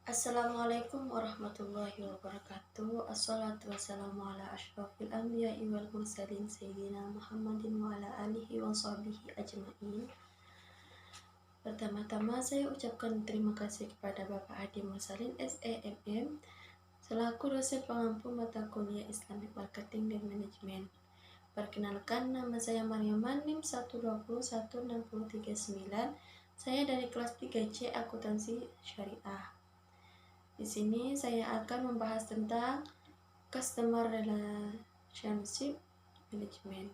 Assalamualaikum warahmatullahi wabarakatuh. Assalatu wassalamu ala asyrafil anbiya'i wal mursalin sayyidina Muhammadin wa ala alihi wa sahbihi ajma'in. Pertama-tama saya ucapkan terima kasih kepada Bapak Hadi Mursalin SEMM selaku dosen pengampu mata kuliah Islamic Marketing dan Manajemen. Perkenalkan, nama saya Mariaman NIM 1201639. Saya dari kelas 3C Akuntansi Syariah. Di sini saya akan membahas tentang Customer Relationship Management.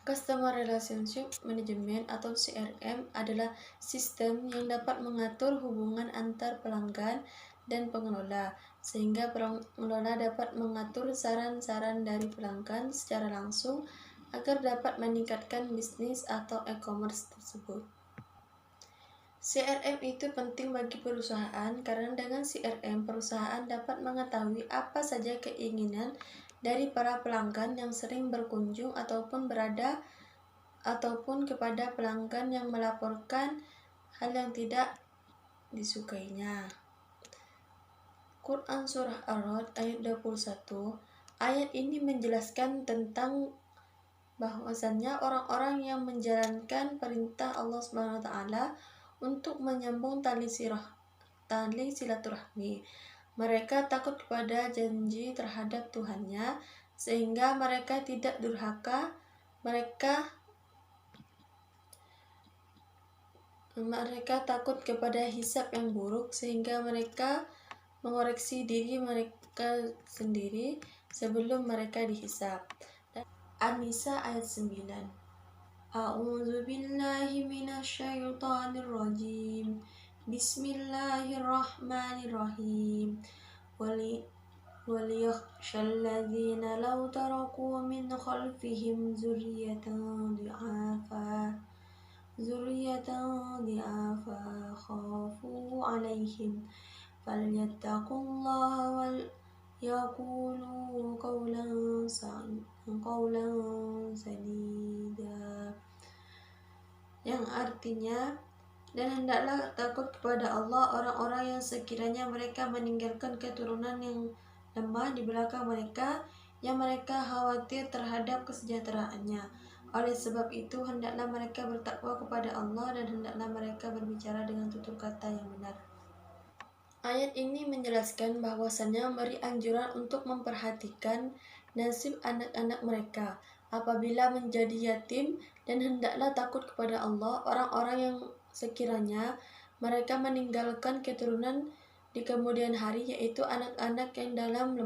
Customer Relationship Management atau CRM adalah sistem yang dapat mengatur hubungan antar pelanggan dan pengelola, sehingga pengelola dapat mengatur saran-saran dari pelanggan secara langsung agar dapat meningkatkan bisnis atau e-commerce tersebut. CRM itu penting bagi perusahaan karena dengan CRM perusahaan dapat mengetahui apa saja keinginan dari para pelanggan yang sering berkunjung ataupun kepada pelanggan yang melaporkan hal yang tidak disukainya. Quran Surah Ar-Ra'd ayat 21. Ayat ini menjelaskan tentang bahwasannya orang-orang yang menjalankan perintah Allah Subhanahu wa taala untuk menyambung tali silaturahmi. Mereka takut kepada janji terhadap Tuhannya sehingga mereka tidak durhaka. Mereka takut kepada hisab yang buruk sehingga mereka mengoreksi diri mereka sendiri sebelum mereka dihisab. An-Nisa ayat 9. A'udzu billahi minasyaitonir rajim. Bismillahirrahmanirrahim. وَلِيَخْشَى الَّذِينَ لَوْ تَرَكُوا مِنْ خَلْفِهِمْ ذُرِّيَّةً ضِعَافًا خَافُوا عَلَيْهِمْ فَلْيَتَّقُوا اللَّهَ وَلْيَقُولُوا قَوْلًا سَدِيدًا, yang artinya, dan hendaklah takut kepada Allah orang-orang yang sekiranya mereka meninggalkan keturunan yang lemah di belakang mereka, yang mereka khawatir terhadap kesejahteraannya. Oleh sebab itu, hendaklah mereka bertakwa kepada Allah dan hendaklah mereka berbicara dengan tutur kata yang benar. Ayat ini menjelaskan bahwasannya memberi anjuran untuk memperhatikan nasib anak-anak mereka apabila menjadi yatim, dan hendaklah takut kepada Allah orang-orang yang sekiranya mereka meninggalkan keturunan di kemudian hari, yaitu anak-anak yang dalam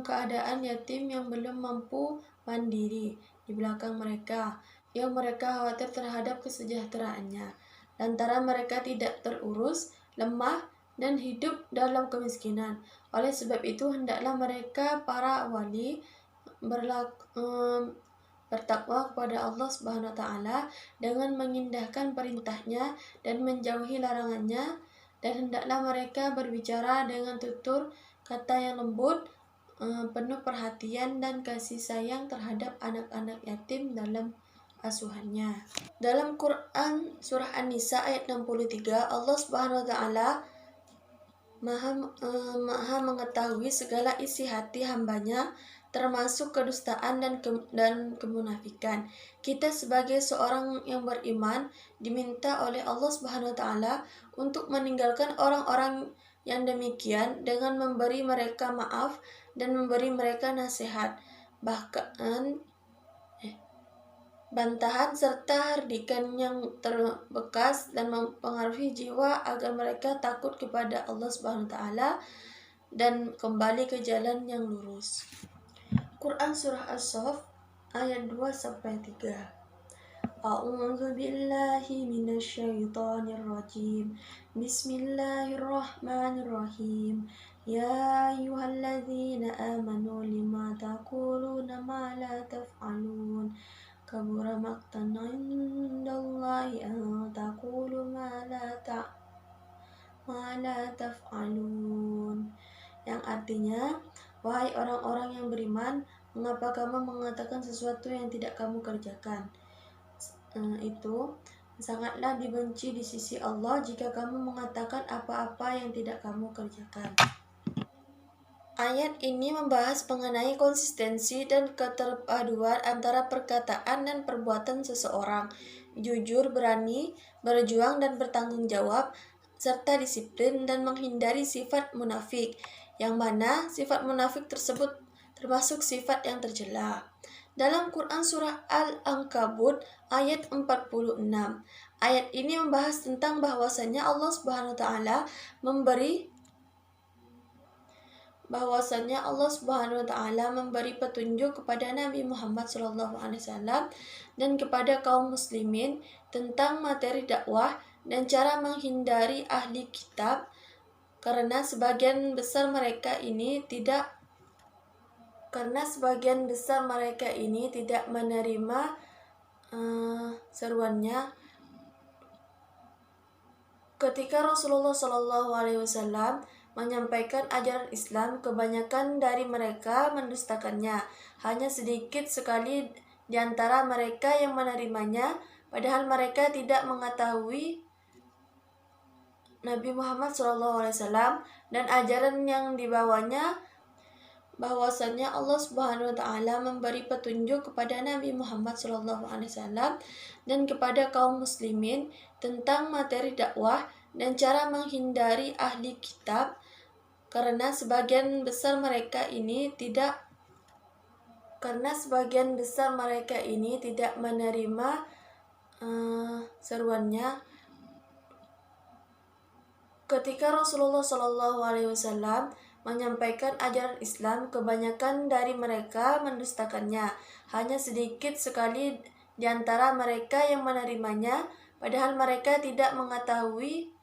keadaan yatim yang belum mampu mandiri di belakang mereka, yang mereka khawatir terhadap kesejahteraannya lantaran mereka tidak terurus, lemah, dan hidup dalam kemiskinan. Oleh sebab itu, hendaklah mereka para wali bertakwa kepada Allah Subhanahu wa taala dengan mengindahkan perintahnya dan menjauhi larangannya, dan hendaklah mereka berbicara dengan tutur kata yang lembut, penuh perhatian dan kasih sayang terhadap anak-anak yatim dalam asuhannya. Dalam Quran Surah An-Nisa ayat 63, Allah Subhanahu wa taala Maha mengetahui segala isi hati hambanya, termasuk kedustaan dan kemunafikan. Kita sebagai seorang yang beriman diminta oleh Allah Subhanahu wa taala untuk meninggalkan orang-orang yang demikian dengan memberi mereka maaf dan memberi mereka nasihat, bahkan bantahan serta hardikan yang terbekas dan mempengaruhi jiwa agar mereka takut kepada Allah Subhanahu wa taala dan kembali ke jalan yang lurus. Quran Surah As-Saff ayat 2-3. A'udzu billahi minasyaitonir rajim. Bismillahirrahmanirrahim. Ya ayyuhalladzina amanu lima taquluna ma la taf'alun. Kabura maqtan 'indallahi an taqulu ma la taf'alun. Yang artinya, wahai orang-orang yang beriman, mengapa kamu mengatakan sesuatu yang tidak kamu kerjakan? Itu sangatlah dibenci di sisi Allah jika kamu mengatakan apa-apa yang tidak kamu kerjakan. Ayat ini membahas mengenai konsistensi dan keterpaduan antara perkataan dan perbuatan seseorang, jujur, berani, berjuang dan bertanggung jawab, serta disiplin dan menghindari sifat munafik, yang mana sifat munafik tersebut termasuk sifat yang tercela. Dalam Quran Surah Al-Ankabut ayat 46, ayat ini membahas tentang bahwasannya Allah Subhanahu wa Ta'ala memberi petunjuk kepada Nabi Muhammad SAW dan kepada kaum muslimin tentang materi dakwah dan cara menghindari ahli kitab, karena sebagian besar mereka ini tidak menerima seruannya. Ketika Rasulullah SAW menyampaikan ajaran Islam, kebanyakan dari mereka mendustakannya. Hanya sedikit sekali di antara mereka yang menerimanya, padahal mereka tidak mengetahui Nabi Muhammad SAW dan ajaran yang dibawanya, bahwasannya Allah Subhanahu wa Ta'ala memberi petunjuk kepada Nabi Muhammad SAW dan kepada kaum muslimin tentang materi dakwah dan cara menghindari ahli kitab, karena sebagian besar mereka ini tidak menerima seruannya. Ketika Rasulullah SAW menyampaikan ajaran Islam, kebanyakan dari mereka mendustakannya. Hanya sedikit sekali di antara mereka yang menerimanya, padahal mereka tidak mengetahui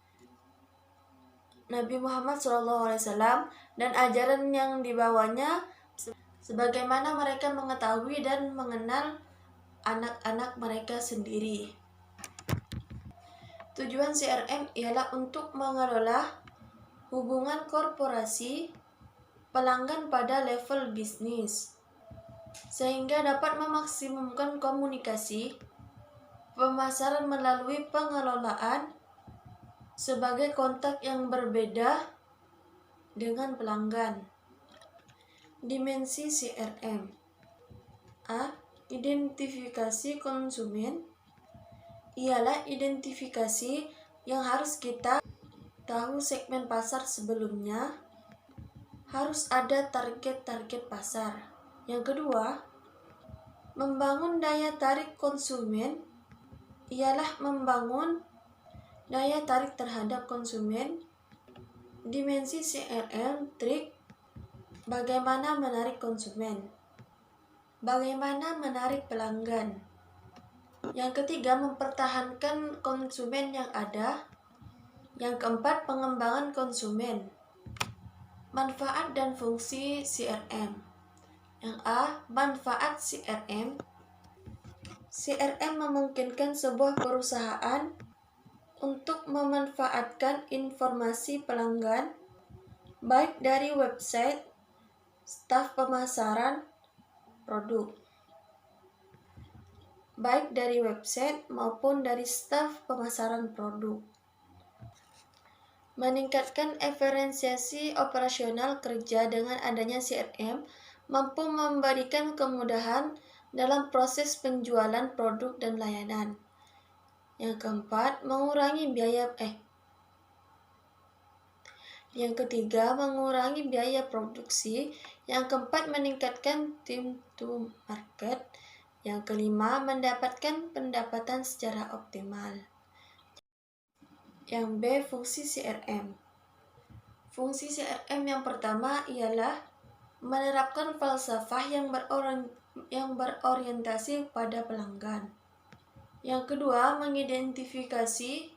Nabi Muhammad SAW dan ajaran yang dibawanya, sebagaimana mereka mengetahui dan mengenal anak-anak mereka sendiri. Tujuan CRM ialah untuk mengelola hubungan korporasi pelanggan pada level bisnis, sehingga dapat memaksimumkan komunikasi pemasaran melalui pengelolaan sebagai kontak yang berbeda dengan pelanggan. Dimensi CRM: A. Identifikasi konsumen ialah identifikasi yang harus kita tahu segmen pasar sebelumnya, harus ada target pasar. Yang kedua, membangun daya tarik konsumen ialah membangun daya tarik terhadap konsumen. Dimensi CRM, trik bagaimana menarik konsumen, bagaimana menarik pelanggan. Yang ketiga, mempertahankan konsumen yang ada. Yang keempat, pengembangan konsumen. Manfaat dan fungsi CRM. Yang A. Manfaat CRM. CRM memungkinkan sebuah perusahaan untuk memanfaatkan informasi pelanggan, baik dari website, staf pemasaran produk. Baik dari website maupun dari staf pemasaran produk. Meningkatkan efisiensi operasional kerja dengan adanya CRM mampu memberikan kemudahan dalam proses penjualan produk dan layanan. Yang keempat, Yang ketiga, mengurangi biaya produksi. Yang keempat, meningkatkan time to market. Yang kelima, mendapatkan pendapatan secara optimal. Yang B, fungsi CRM. Fungsi CRM yang pertama ialah menerapkan falsafah yang berorientasi pada pelanggan. Yang kedua, mengidentifikasi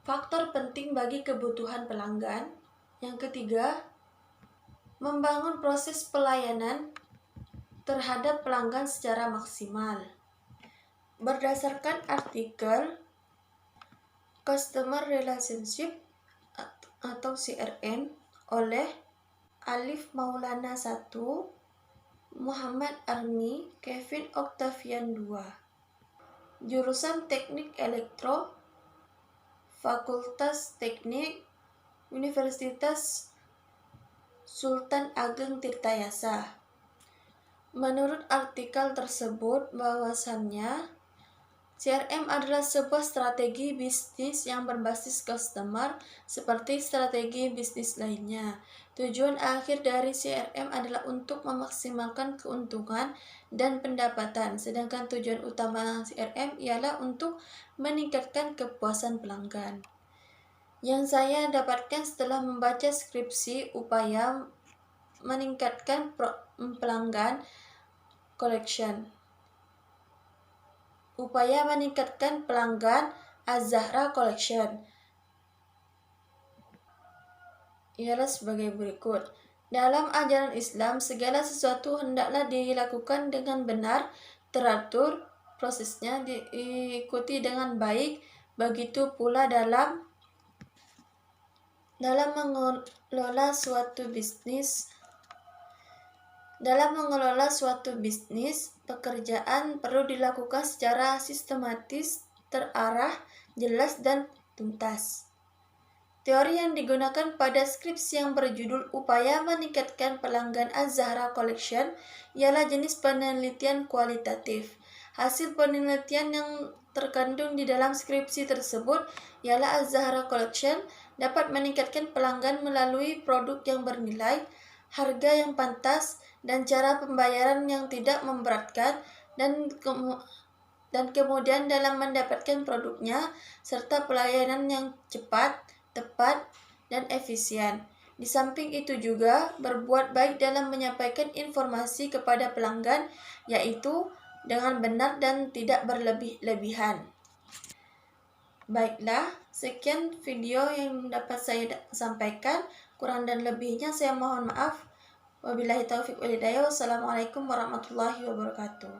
faktor penting bagi kebutuhan pelanggan. Yang ketiga, membangun proses pelayanan terhadap pelanggan secara maksimal. Berdasarkan artikel Customer Relationship atau CRM oleh Alif Maulana 1, Muhammad Arni, Kevin Octavian 2. jurusan Teknik Elektro, Fakultas Teknik, Universitas Sultan Ageng Tirtayasa. Menurut artikel tersebut bahwasannya CRM adalah sebuah strategi bisnis yang berbasis customer seperti strategi bisnis lainnya. Tujuan akhir dari CRM adalah untuk memaksimalkan keuntungan dan pendapatan, sedangkan tujuan utama CRM ialah untuk meningkatkan kepuasan pelanggan. Yang saya dapatkan setelah membaca skripsi upaya meningkatkan pelanggan collection. Upaya meningkatkan pelanggan Az-Zahra Collection ialah sebagai berikut. Dalam ajaran Islam, segala sesuatu hendaklah dilakukan dengan benar, teratur, prosesnya diikuti dengan baik. Begitu pula dalam mengelola suatu bisnis. Dalam mengelola suatu bisnis, pekerjaan perlu dilakukan secara sistematis, terarah, jelas, dan tuntas. Teori yang digunakan pada skripsi yang berjudul Upaya Meningkatkan Pelanggan Az-Zahra Collection ialah jenis penelitian kualitatif. Hasil penelitian yang terkandung di dalam skripsi tersebut ialah Az-Zahra Collection dapat meningkatkan pelanggan melalui produk yang bernilai, harga yang pantas, dan cara pembayaran yang tidak memberatkan, dan kemudian dalam mendapatkan produknya, serta pelayanan yang cepat, tepat, dan efisien. Di samping itu juga berbuat baik dalam menyampaikan informasi kepada pelanggan, yaitu dengan benar dan tidak berlebih-lebihan. Baiklah, sekian video yang dapat saya sampaikan. Kurang dan lebihnya saya mohon maaf. Wabillahi taufiq wal hidayah. Wassalamualaikum warahmatullahi wabarakatuh.